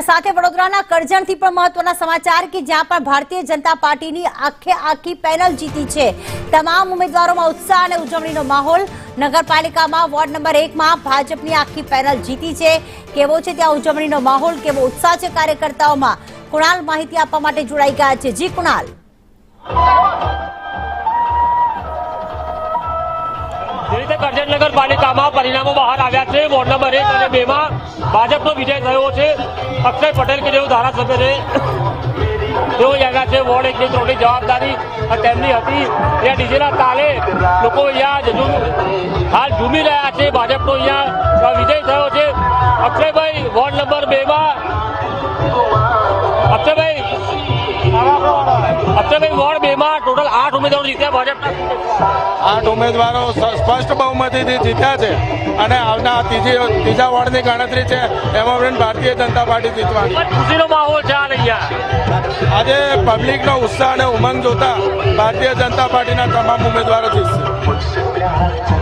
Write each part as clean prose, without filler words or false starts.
અને સાથે વડોદરાના કરજણથી પણ મહત્વના સમાચાર કે જ્યાં પણ ભારતીય જનતા પાર્ટીની આખી પેનલ જીતી છે। તમામ ઉમેદવારોમાં ઉત્સાહ અને ઉજવણીનો માહોલ। નગરપાલિકામાં વોર્ડ નંબર 1 માં ભાજપની આખી પેનલ જીતી છે। કેવો છે ત્યાં ઉજવણીનો માહોલ, કેવો ઉત્સાહ છે કાર્યકર્તાઓમાં? કુણાલ માહિતી આપવા માટે જોડાઈ ગયા છે। જી કુણાલ। કરજણ નગરપાલિકામાં પરિણામો બહાર આવ્યા છે। વોર્ડ નંબર 1 અને 2 માં ભાજપનો વિજય થયો છે। અક્ષય પટેલ કે જેઓ ધારાસભ્ય છે તેઓ આવ્યા છે। વોર્ડ 1 ની 3 ની જવાબદારી તેમની હતી। ત્યાં ડીજેના તાલે લોકો અહીંયા હાલ ઝૂમી રહ્યા છે। ભાજપનો અહીંયા વિજય થયો છે। અક્ષયભાઈ, વોર્ડ નંબર 2 માં અક્ષયભાઈ વોર્ડ 2 માં ટોટલ 8 ઉમેદવારો જીત્યા ભાજપના। 8 ઉમેદવારો સ્પષ્ટ બહુમતીથી જીત્યા છે અને આવનાર ત્રીજા વોર્ડની ગણતરી છે એમાં પણ ભારતીય જનતા પાર્ટી જીતવાની ખુશીનો માહોલ છે અહીંયા। આજે પબ્લિકનો ઉત્સાહ અને ઉમંગ જોતા ભારતીય જનતા પાર્ટીના તમામ ઉમેદવારો જીતશે।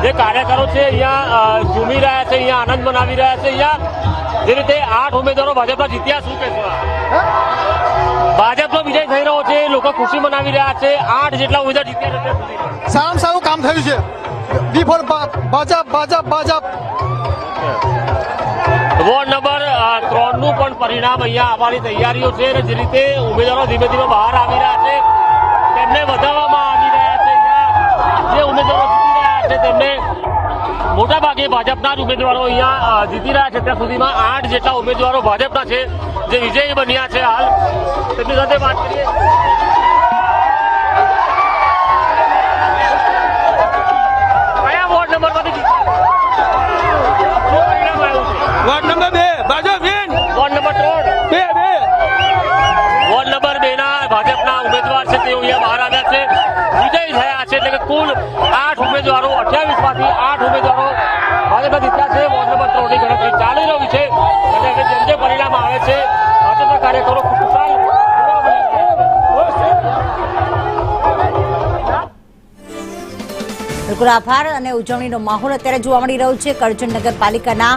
જે કાર્યકરો છે અહીંયા ઝૂમી રહ્યા છે, અહીંયા આનંદ મનાવી રહ્યા છે। અહીંયા જે રીતે 8 ઉમેદવારો ભાજપના જીત્યા, શું કહેશો? ભાજપનો વિજય થઈ રહ્યો છે, લોકો ખુશી મનાવી રહ્યા છે। 8 જેટલા ઉમેદવાર જીત્યા છે। સારામાં સારું કામ થયું છે। ભાજપ વોર્ડ નંબર 3 નું પણ પરિણામ અહીંયા આવવાની તૈયારીઓ છે અને જે રીતે ઉમેદવારો ધીમે ધીમે બહાર આવી રહ્યા છે તેમને વધારવામાં આવી રહ્યા છે। અહીંયા જે ઉમેદવારો જીતી રહ્યા છે તેમને મોટા ભાગે ભાજપના જ ઉમેદવારો અહીંયા જીતી રહ્યા છે। ત્યાં સુધીમાં 8 જેટલા ઉમેદવારો ભાજપના છે જે વિજયી બન્યા છે। હાલ તેમની સાથે વાત કરીએ। કયા વોર્ડ નંબરમાંથી જીત્યા? પરિણામ આવ્યું છે? Ward number 2 Bhajap win. Ward number 3 ward number 2 ના ભાજપના ઉમેદવાર છે તેઓ અહીંયા બહાર આવ્યા છે, વિજય થયા છે। એટલે કે કુલ 8 ઉમેદવારો 28 માંથી 8 ઉમેદવારો ભાજપના જીત્યા છે। વોર્ડ નંબર 3 ની ગણતરી ચાલી રહી છે અને હવે જેમ જેમ પરિણામ આવે છે ભાજપના કાર્યકરો ખુશાલ બિલકુલ આભાર। અને ઉજવણીનો માહોલ અત્યારે જોવા મળી રહ્યો છે। કરજણ નગરપાલિકાના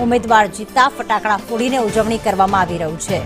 ઉમેદવાર જીતતા ફટાકડા ફોડીને ઉજવણી કરવામાં આવી રહ્યું છે।